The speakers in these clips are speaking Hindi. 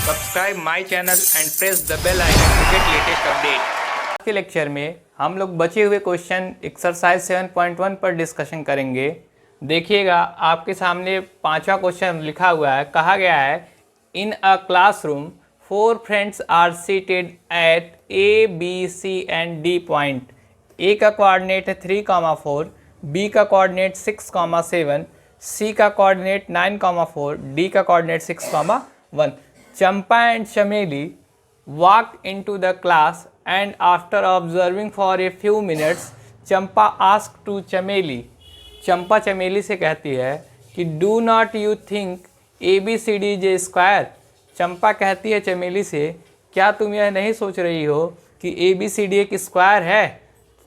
Subscribe my channel and press the bell icon to get latest update. आज के लेक्चर में हम लोग बचे हुए क्वेश्चन एक्सरसाइज 7.1 पर डिस्कशन करेंगे। देखिएगा आपके सामने पांचवा क्वेश्चन लिखा हुआ है। कहा गया है in a classroom 4 friends are seated at A B C and D point. A का कोऑर्डिनेट है 3,4, बी का कोऑर्डिनेट 6,7, सी का कोऑर्डिनेट 9,4, डी का coordinate 6,1। Champa and Chameli walked into the class and after observing for a few minutes, Champa asked to Chameli. चंपा चमेली से कहती है कि do not you think ABCD is a square। चंपा कहती है चमेली से, क्या तुम यह नहीं सोच रही हो कि ABCD एक स्क्वायर है।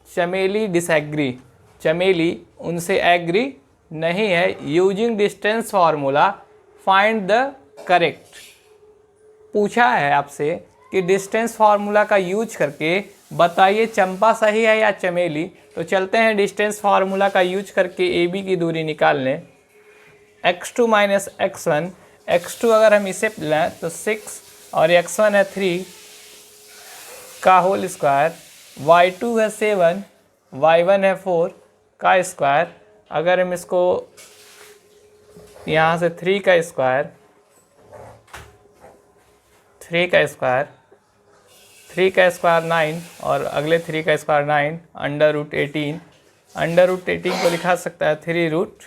चमेली डिसएग्री, चमेली उनसे एग्री नहीं है। Using distance formula find the correct. पूछा है आपसे कि डिस्टेंस फार्मूला का यूज करके बताइए चंपा सही है या चमेली। तो चलते हैं डिस्टेंस फार्मूला का यूज करके ए बी की दूरी निकाल लें। x2 माइनस x1, x2 अगर हम इसे लें तो 6 और x1 है 3 का होल स्क्वायर, y2 है 7, y1 है 4 का स्क्वायर। अगर हम इसको यहाँ से 3 का स्क्वायर 9 और अगले 3 का स्क्वायर 9 अंडर रूट 18 को लिखा सकता है 3 रूट।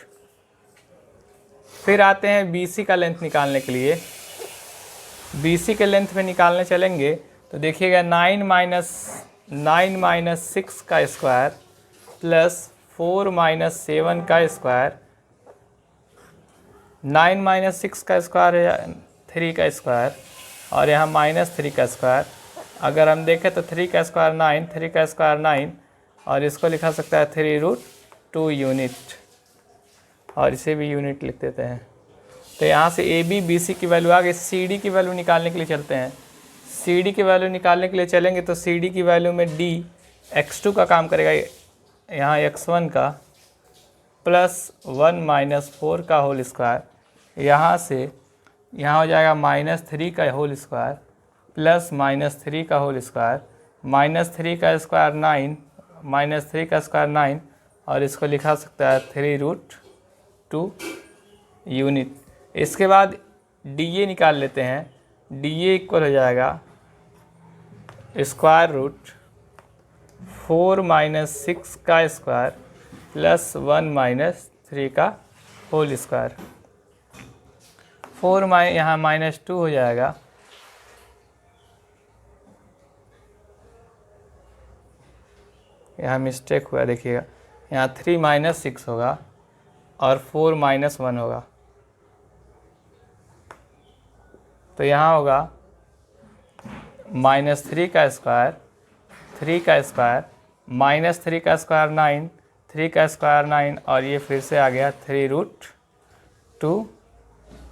फिर आते हैं BC का लेंथ निकालने के लिए। BC के लेंथ में निकालने चलेंगे तो देखिएगा 9 माइनस 6 का स्क्वायर प्लस 4 माइनस 7 का स्क्वायर। 9 माइनस 6 का स्क्वायर है 3 का स्क्वायर और यहाँ माइनस 3 का स्क्वायर। अगर हम देखें तो 3 का स्क्वायर 9, 3 का स्क्वायर 9 और इसको लिखा सकता है 3 रूट 2 यूनिट और इसे भी यूनिट लिख देते हैं। तो यहाँ से ए बी बी सी की वैल्यू आ गई। सी डी की वैल्यू निकालने के लिए चलते हैं। सी डी की वैल्यू निकालने के लिए चलेंगे तो सी डी की वैल्यू में डी x2 का काम करेगा, यहाँ x1 का प्लस 1 माइनस 4 का होल स्क्वायर। यहाँ हो जाएगा -3 का होल स्क्वायर प्लस -3 का होल स्क्वायर, -3 का स्क्वायर 9, -3 का स्क्वायर 9 और इसको लिखा सकता है 3 रूट 2 यूनिट। इसके बाद DA निकाल लेते हैं। DA इक्वल हो जाएगा स्क्वायर रूट 4 माइनस 6 का स्क्वायर प्लस 1 माइनस 3 का होल स्क्वायर। 4 यहाँ -2 हो जाएगा, यहाँ मिस्टेक हुआ देखिएगा, यहाँ 3 माइनस 6 होगा और 4 माइनस 1 होगा। तो यहाँ होगा -3 का स्क्वायर, 3 का स्क्वायर, -3 का स्क्वायर 9, 3 का स्क्वायर 9 और ये फिर से आ गया 3 रूट 2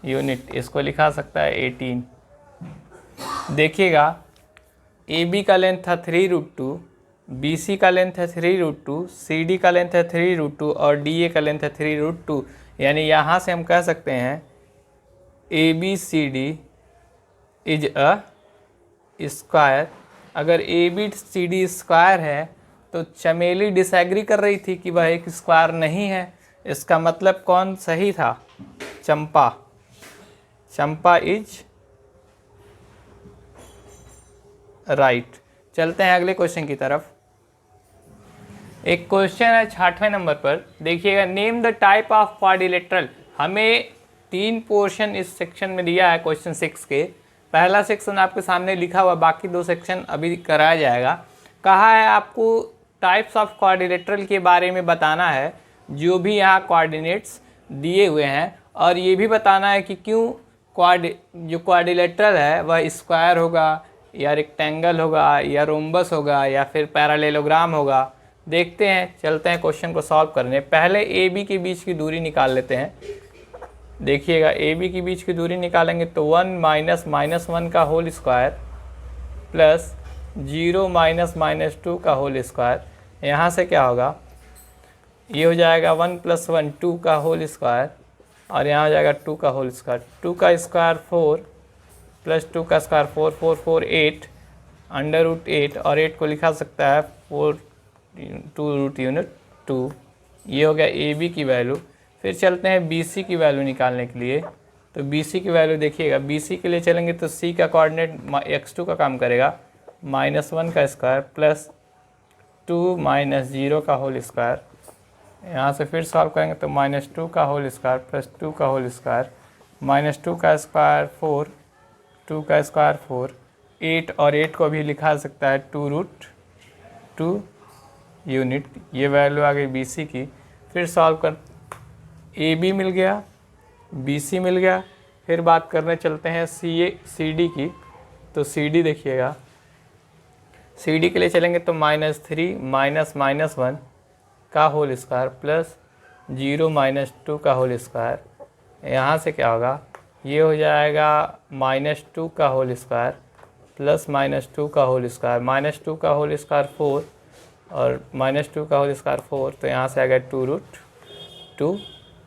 यूनिट। इसको लिखा सकता है 18। देखिएगा ए बी का लेंथ था 3 रूट 2, बी सी का लेंथ है 3 रूट 2, सी डी का लेंथ है 3 रूट 2 और डी ए का लेंथ है 3 रूट 2। यानी यहाँ से हम कह सकते हैं A B C D is a square. अगर A B C D square है तो चमेली डिसएग्री कर रही थी कि वह एक स्क्वायर नहीं है। इसका मतलब कौन सही था? चंपा इज राइट। चलते हैं अगले क्वेश्चन की तरफ। एक क्वेश्चन है 6वें नंबर पर। देखिएगा name the type of quadrilateral. हमें 3 पोर्शन इस सेक्शन में दिया है क्वेश्चन 6 के। पहला सेक्शन आपके सामने लिखा हुआ, बाकी 2 सेक्शन अभी कराया जाएगा। कहा है आपको टाइप्स ऑफ क्वाड्रिलेटरल के बारे में बताना है, जो भी यहाँ कोऑर्डिनेट्स दिए हुए हैं, और ये भी बताना है कि क्यों जो क्वाड्रिलेटरल है वह स्क्वायर होगा या रेक्टेंगल होगा या रोम्बस होगा या फिर पैरेललोग्राम होगा। देखते हैं, चलते हैं क्वेश्चन को सॉल्व करने। पहले ए बी के बीच की दूरी निकाल लेते हैं। देखिएगा ए बी के बीच की दूरी निकालेंगे तो 1 माइनस -1 का होल स्क्वायर प्लस 0 माइनस -2 का होल स्क्वायर। यहाँ से क्या होगा, ये हो जाएगा 1 + 1 2 का होल स्क्वायर और यहाँ हो जाएगा 2 का होल स्क्वायर। 2 का स्क्वायर 4 प्लस 2 का स्क्वायर 4 4 4 8 अंडर रूट 8 और 8 को लिखा सकता है 4 2 रूट यूनिट 2। ये हो गया ए बी की वैल्यू। फिर चलते हैं बी सी की वैल्यू निकालने के लिए। तो बी सी की वैल्यू देखिएगा, बी सी के लिए चलेंगे तो सी का कोऑर्डिनेट x2 का काम करेगा, -1 का स्क्वायर प्लस 2 माइनस 0 का होल स्क्वायर। यहाँ से फिर सॉल्व करेंगे तो -2 का होल स्क्वायर प्लस 2 का होल स्क्वायर, -2 का स्क्वायर 4, 2 का स्क्वायर 4, 8 और 8 को भी लिखा सकता है 2 रूट 2 यूनिट। ये वैल्यू आ गई बी सी की। फिर सॉल्व कर, ए बी मिल गया, बी सी मिल गया। फिर बात करने चलते हैं सी डी की। तो सी डी देखिएगा, सी डी के लिए चलेंगे तो -3 माइनस 1 का होल स्क्वायर प्लस 0 माइनस 2 का होल स्क्वायर। यहाँ से क्या होगा, ये हो जाएगा -2 का होल स्क्वायर प्लस -2 का होल स्क्वायर, -2 का होल स्क्वायर 4 और -2 का होल स्क्वायर 4, तो यहाँ से आ गया 2 रूट 2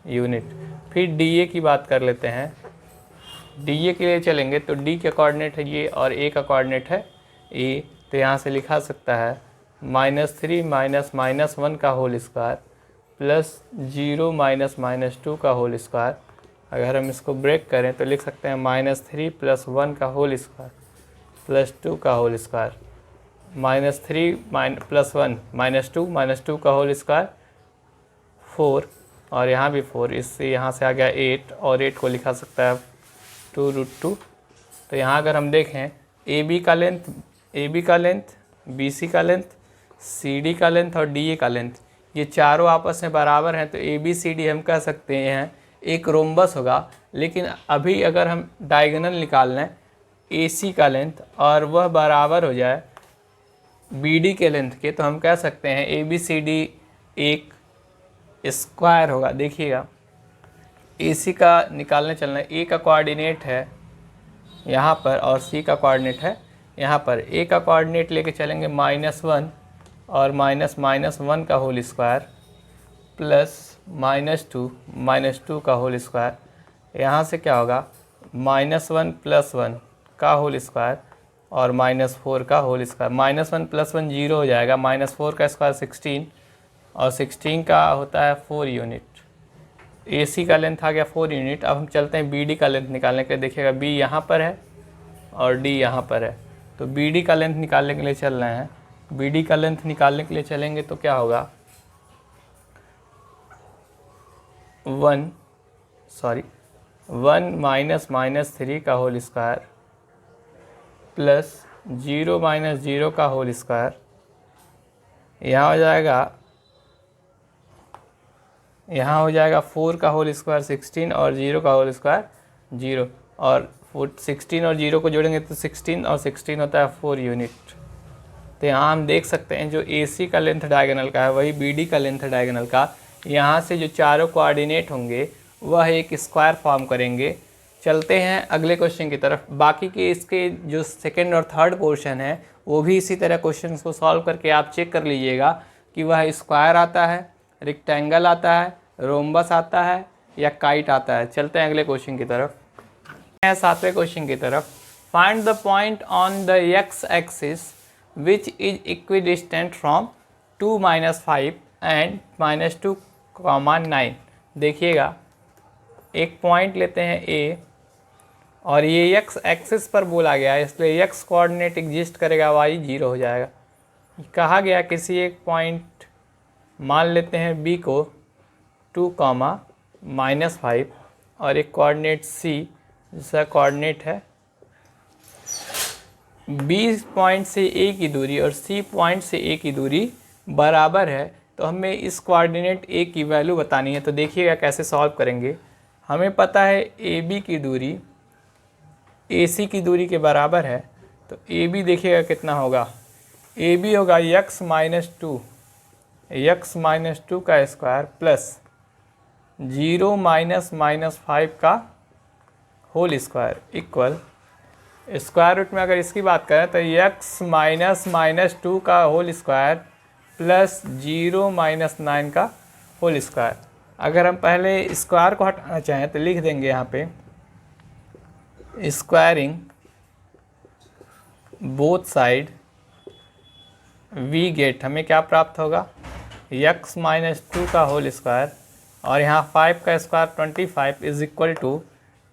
यूनिट। फिर डी ए की बात कर लेते हैं। डी ए के लिए चलेंगे तो डी का कोऑर्डिनेट है ये और ए का कोऑर्डिनेट है ए, तो यहाँ से लिखा सकता है -3 माइनस 1 का होल स्क्वायर प्लस 0 माइनस 2 का होल स्क्वायर। अगर हम इसको ब्रेक करें तो लिख सकते हैं -3 प्लस 1 का होल स्क्वायर प्लस 2 का होल स्क्वायर, -3 प्लस 1 माइनस 2 का होल स्क्वायर 4 और यहाँ भी 4, इससे यहाँ से आ गया 8 और 8 को लिखा सकता है 2 रूट 2। तो यहाँ अगर हम देखें ए बी का लेंथ, बी सी का लेंथ, सी डी का लेंथ और डी ए का लेंथ, ये चारों आपस में बराबर हैं। तो ए बी सी डी हम कह सकते हैं एक रोम्बस होगा। लेकिन अभी अगर हम डायगोनल निकाल लें ए सी का लेंथ और वह बराबर हो जाए बी डी के लेंथ के, तो हम कह सकते हैं ए बी सी डी एक स्क्वायर होगा। देखिएगा ए सी का निकालने चलना, ए का कोऑर्डिनेट है यहाँ पर और सी का कोऑर्डिनेट है यहाँ पर। ए का कोऑर्डिनेट लेके चलेंगे -1 और -1 का होल स्क्वायर प्लस -2 का होल स्क्वायर। यहाँ से क्या होगा, -1 प्लस 1 का होल स्क्वायर और -4 का होल स्क्वायर। -1 प्लस 1 0 हो जाएगा, -4 का स्क्वायर 16 और 16 का होता है 4 यूनिट। ए सी का लेंथ आ गया 4 यूनिट। अब हम चलते हैं बी डी का लेंथ निकालने के लिए। देखिएगा बी यहाँ पर है और डी यहाँ पर है, तो बी डी का लेंथ निकालने के लिए चल रहे हैं। बी डी का लेंथ निकालने के लिए चलेंगे तो क्या होगा, 1 माइनस 3 का होल स्क्वायर प्लस 0 माइनस 0 का होल स्क्वायर। यहाँ हो जाएगा 4 का होल स्क्वायर 16 और 0 का होल स्क्वायर 0 और 16 और 0 को जोड़ेंगे तो 16 और 16 होता है 4 यूनिट। तो यहाँ हम देख सकते हैं जो ए सी का लेंथ डायगोनल का है वही बी डी का लेंथ डायगोनल का। यहाँ से जो चारों कोऑर्डिनेट होंगे वह एक स्क्वायर फॉर्म करेंगे। चलते हैं अगले क्वेश्चन की तरफ। बाकी के इसके जो सेकेंड और थर्ड पोर्शन है वो भी इसी तरह क्वेश्चन को सॉल्व करके आप चेक कर लीजिएगा कि वह स्क्वायर आता है, रेक्टेंगल आता है, रोम्बस आता है या काइट आता है। चलते हैं अगले क्वेश्चन की तरफ। सातवें क्वेश्चन की तरफ। Find the point on the x axis which is equidistant from 2 - 5 and -2, 9। देखिएगा एक पॉइंट लेते हैं ए और ये एक्स एक्सिस पर बोला गया है, इसलिए एक्स कोऑर्डिनेट एग्जिस्ट करेगा, वाई 0 हो जाएगा। कहा गया किसी एक पॉइंट मान लेते हैं बी को 2, -5 और एक कोऑर्डिनेट सी जिसका कोऑर्डिनेट है बी पॉइंट से ए की दूरी और सी पॉइंट से ए की दूरी बराबर है। तो हमें इस कोऑर्डिनेट ए की वैल्यू बतानी है। तो देखिएगा कैसे सॉल्व करेंगे। हमें पता है ए बी की दूरी ए सी की दूरी के बराबर है, तो ए बी देखिएगा कितना होगा, ए बी होगा x माइनस 2 का स्क्वायर प्लस 0 माइनस 5 का whole square equal square root में अगर इसकी बात करें तो x माइनस 2 का होल स्क्वायर प्लस 0 माइनस 9 का होल स्क्वायर। अगर हम पहले स्क्वायर को हटाना चाहें तो लिख देंगे यहाँ पे squaring both side we get, हमें क्या प्राप्त होगा, x माइनस 2 का होल स्क्वायर, और यहाँ 5 का square 25 is equal to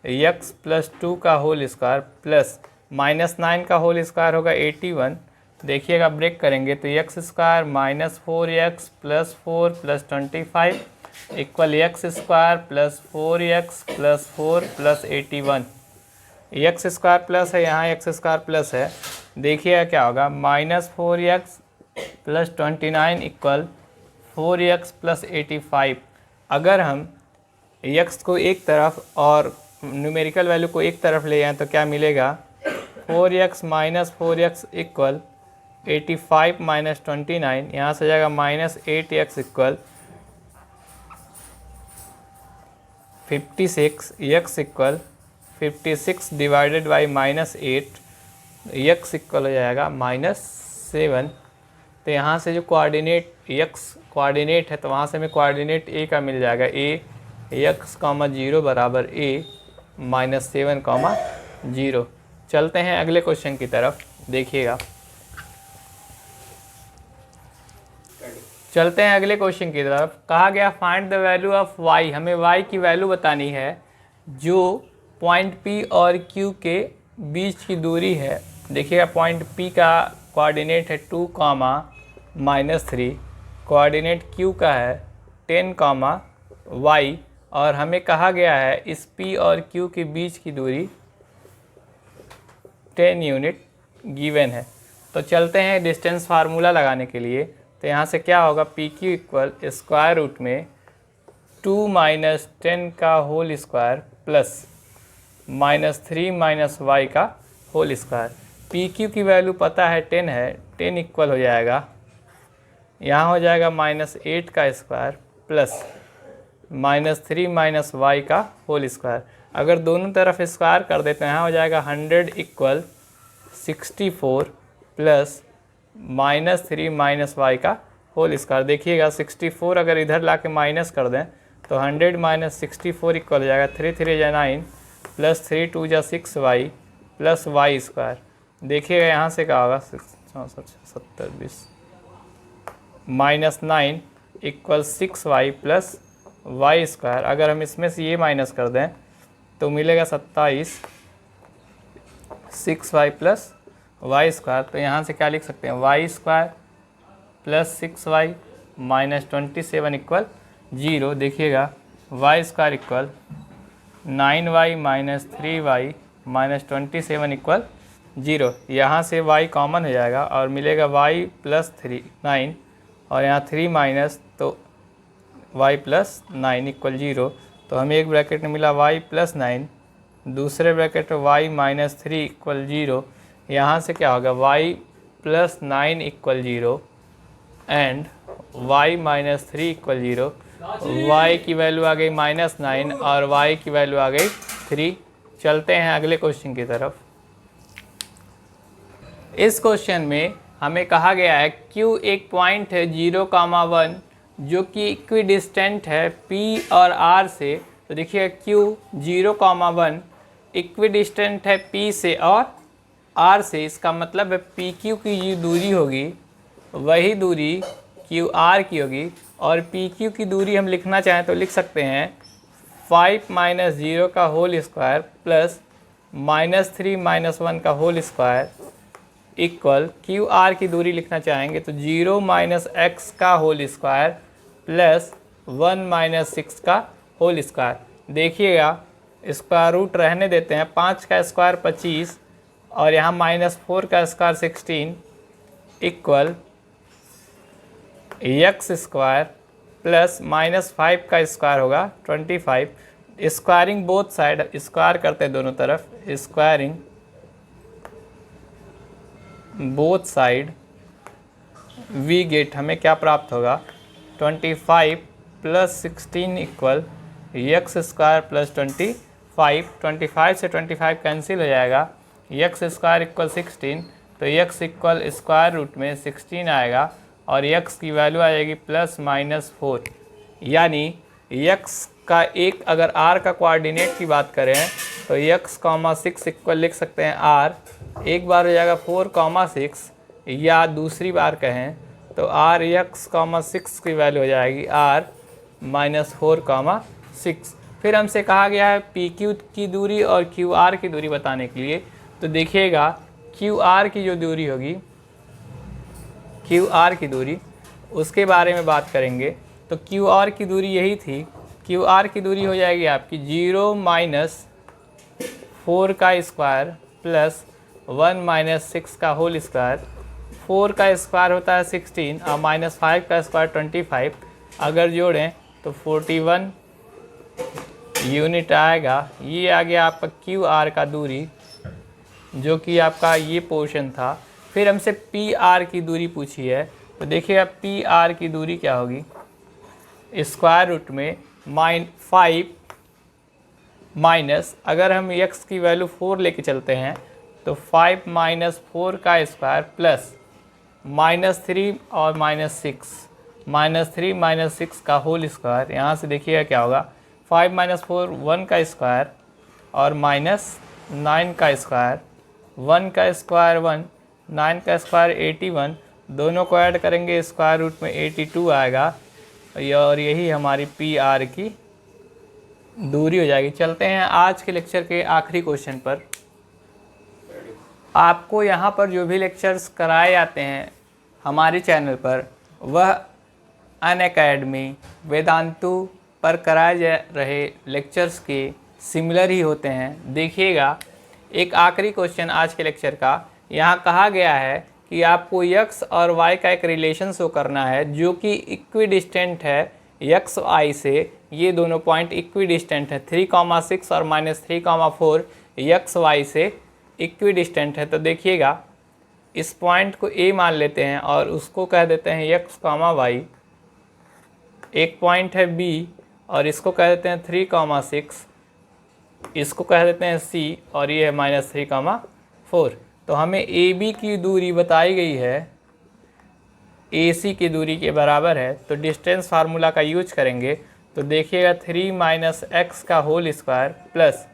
x plus 2 का होल स्क्वायर प्लस -9 का होल स्क्वायर होगा 81। देखिएगा ब्रेक करेंगे तो x square minus 4x plus 4 plus 25 equal X square plus 4x plus 4 plus 81। X square plus है, यहाँ एक्स स्क्वायर प्लस है, देखिएगा क्या होगा, -4x plus 29 equal 4x plus 85। अगर हम x को एक तरफ और न्यूमेरिकल वैल्यू को एक तरफ ले जाएँ तो क्या मिलेगा, 4x minus 4x equal 85 minus 29, यहाँ से जाएगा -8x equal 56, x equal 56 divided by -8, x equal हो जाएगा -7। तो यहाँ से जो कोऑर्डिनेट x कोऑर्डिनेट है तो वहाँ से हमें कोऑर्डिनेट a का मिल जाएगा, a x, 0 बराबर a -7, 0। चलते हैं अगले क्वेश्चन की तरफ, देखिएगा। चलते हैं अगले क्वेश्चन की तरफ। कहा गया find the value of y, हमें y की वैल्यू बतानी है जो पॉइंट P और Q के बीच की दूरी है। देखिएगा पॉइंट P का कोऑर्डिनेट है 2, -3, कोऑर्डिनेट Q का है 10, y, और हमें कहा गया है इस P और Q के बीच की दूरी 10 यूनिट गिवन है। तो चलते हैं डिस्टेंस फार्मूला लगाने के लिए। तो यहाँ से क्या होगा, P Q equal square root में 2 माइनस 10 का whole square plus -3 minus Y का होल स्क्वायर। पी क्यू की वैल्यू पता है 10 है, 10 इक्वल हो जाएगा, यहाँ हो जाएगा -8 का स्क्वायर प्लस -3 माइनस वाई का होल स्क्वायर। अगर दोनों तरफ स्क्वायर कर देते हैं, यहाँ हो जाएगा 100 इक्वल 64 प्लस -3 माइनस वाई का होल स्क्वायर। देखिएगा 64 अगर इधर ला के माइनस कर दें तो 100 माइनस 64 इक्वल हो जाएगा 3 3 जा 9 प्लस 3 2 जा 6 वाई प्लस वाई स्क्वायर। देखिएगा यहाँ से क्या होगा, 70 20 -9 equal 6 Y plus Y square. अगर हम इसमें से ये माइनस कर दें तो मिलेगा 27, 6 वाई प्लस वाई स्क्वायर। तो यहाँ से क्या लिख सकते हैं, Y square plus 6 Y minus 27 equal 0। देखिएगा Y square equal 9 Y minus 3 Y minus 27 equal 0। यहाँ से y कॉमन हो जाएगा और मिलेगा y प्लस 9 और यहाँ 3 माइनस तो y प्लस 9 इक्वल 0। तो हमें एक ब्रैकेट में मिला y प्लस 9, दूसरे ब्रैकेट में y माइनस 3 इक्वल 0। यहाँ से क्या होगा, y plus 9 equal 0 and y minus 3 equal 0। y की वैल्यू आ गई -9 और y की वैल्यू आ गई 3। चलते हैं अगले क्वेश्चन की तरफ। इस क्वेश्चन में हमें कहा गया है Q एक पॉइंट है 0, 1 जो कि इक्विडिस्टेंट है P और R से। तो देखिए Q 0, 1 इक्विडिस्टेंट है P से और R से। इसका मतलब है PQ की जो दूरी होगी वही दूरी QR की होगी, और PQ की दूरी हम लिखना चाहें तो लिख सकते हैं 5 माइनस 0 का होल स्क्वायर प्लस -3 माइनस 1 का होल स्क्वायर इक्वल QR की दूरी लिखना चाहेंगे तो 0 माइनस x का होल स्क्वायर प्लस 1 माइनस 6 का होल स्क्वायर। देखिएगा स्क्वायर रूट रहने देते हैं, 5 का स्क्वायर 25 और यहाँ -4 का square 16 equal x square plus -5 का स्क्वायर होगा 25। स्क्वायरिंग बोथ साइड, स्क्वायर करते हैं दोनों तरफ, squaring both side we get, हमें क्या प्राप्त होगा 25 plus 16 equal X square plus 25। 25 से 25 कैंसिल हो जाएगा, एक्स स्क्वायर इक्वल 16, तो एक्स इक्वल स्क्वायर रूट में 16 आएगा और एक्स की वैल्यू आ जाएगी +-4। यानी एक्स का एक, अगर आर का कोऑर्डिनेट की बात करें तो x, 6 इक्वल लिख सकते हैं r एक बार हो जाएगा 4,6 या दूसरी बार कहें तो आर एक्स कॉमा 6 की वैल्यू हो जाएगी आर माइनस 4,6। फिर हमसे कहा गया है पी क्यू की दूरी और क्यू आर की दूरी बताने के लिए। तो देखिएगा क्यू आर की जो दूरी होगी, क्यू आर की दूरी, उसके बारे में बात करेंगे। तो क्यू आर की दूरी यही थी, क्यू आर की दूरी हो जाएगी आपकी 0 माइनस 4 का स्क्वायर प्लस 1 माइनस 6 का होल स्क्वायर। 4 का स्क्वायर होता है 16 और माइनस 5 का स्क्वायर 25, अगर जोड़ें तो 41 यूनिट आएगा। ये आ गया आपका क्यू आर का दूरी, जो कि आपका ये पोर्शन था। फिर हमसे पी आर की दूरी पूछी है। तो देखिएगा पी आर की दूरी क्या होगी, स्क्वायर रूट में 5 माइनस, अगर हम x की वैल्यू 4 लेके चलते हैं तो 5 माइनस 4 का स्क्वायर प्लस -3 और -3 माइनस 6 का होल स्क्वायर। यहाँ से देखिएगा क्या होगा, 5 माइनस 4 1 का स्क्वायर और -9 का स्क्वायर, 1 का स्क्वायर 1, 9 का स्क्वायर 81, दोनों को ऐड करेंगे स्क्वायर रूट में 82 आएगा और यही हमारी पी आर की दूरी हो जाएगी। चलते हैं आज के लेक्चर के आखिरी क्वेश्चन पर। आपको यहाँ पर जो भी लेक्चर्स कराए जाते हैं हमारे चैनल पर, वह अनअकैडमी, वेदांतु पर कराए जा रहे लेक्चर्स के सिमिलर ही होते हैं। देखिएगा एक आखिरी क्वेश्चन आज के लेक्चर का, यहाँ कहा गया है कि आपको x और y का एक रिलेशन शो करना है जो कि इक्विडिस्टेंट है x y से। ये दोनों पॉइंट इक्विडिस्टेंट है, 3,6 और -3,4 x y से इक्विडिस्टेंट है। तो देखिएगा इस पॉइंट को a मान लेते हैं और उसको कह देते हैं x, y। एक पॉइंट है b और इसको कह देते हैं 3,6, इसको कह देते हैं c और ये है -3,4। तो हमें AB की दूरी बताई गई है AC की दूरी के बराबर है। तो डिस्टेंस फार्मूला का यूज करेंगे। तो देखिएगा 3 माइनस x का whole square plus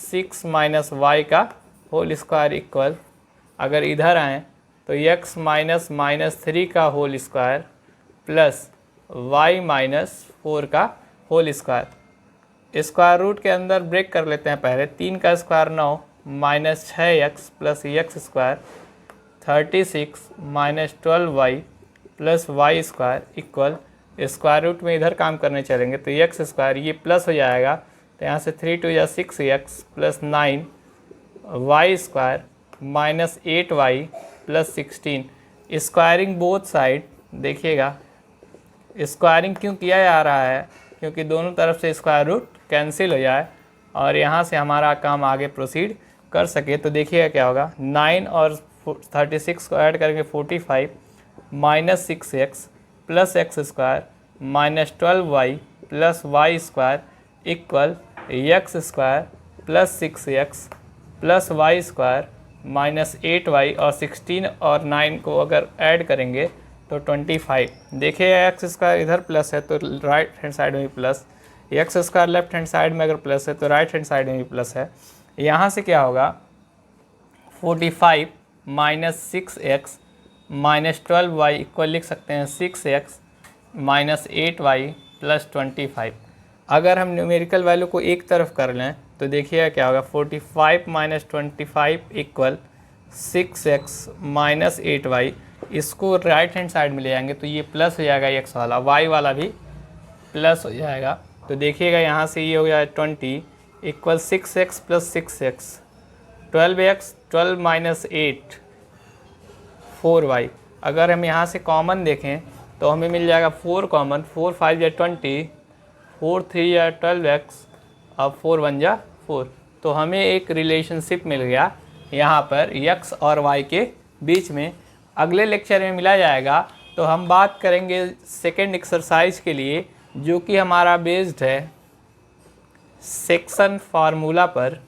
6 minus y का होल स्क्वायर इक्वल, अगर इधर आएँ तो x माइनस -3 का whole square plus y minus 4 का होल स्क्वायर। स्क्वायर रूट के अंदर ब्रेक कर लेते हैं पहले। 3 का square 9 minus 6x plus x square, 36 minus 12y plus y square equal, square root में इधर काम करने चलेंगे तो x स्क्वायर ये प्लस हो जाएगा। तो यहाँ से 3 2 या 6x plus 9 y square minus 8y plus 16। Squaring both side, देखिएगा स्क्वायरिंग क्यों किया जा रहा है, क्योंकि दोनों तरफ से स्क्वायर रूट कैंसिल हो जाए और यहाँ से हमारा काम आगे प्रोसीड कर सके। तो देखिएगा क्या होगा, 9 और 36 को ऐड करेंगे 45 minus 6x plus x square minus 12y plus y square equal x square plus 6x plus y square minus 8y और 16 और 9 को अगर ऐड करेंगे तो 25। देखिए x स्क्वायर इधर प्लस है तो राइट हैंड साइड में भी plus, x square left hand side में अगर प्लस है तो राइट हैंड साइड में भी प्लस है। यहाँ से क्या होगा, 45 minus 6x minus 12y equal लिख सकते हैं 6x माइनस 8y प्लस 25। अगर हम न्यूमेरिकल वैल्यू को एक तरफ कर लें तो देखिएगा क्या होगा, 45 minus 25 equal 6x minus 8y। इसको राइट हैंड साइड में ले जाएंगे तो ये प्लस हो जाएगा x वाला, y वाला भी प्लस हो जाएगा। तो देखिएगा यहाँ से ये हो गया 20 equal 6x plus 6x, 12x 12 minus 8 4y। अगर हम यहाँ से कॉमन देखें तो हमें मिल जाएगा 4 कॉमन, 4 5 या 20, 4 3 या 12x और 4 1 जा 4। तो हमें एक रिलेशनशिप मिल गया यहाँ पर x और y के बीच में। अगले लेक्चर में मिला जाएगा। तो हम बात करेंगे सेकेंड एक्सरसाइज के लिए, जो कि हमारा बेस्ड है सेक्शन फार्मूला पर।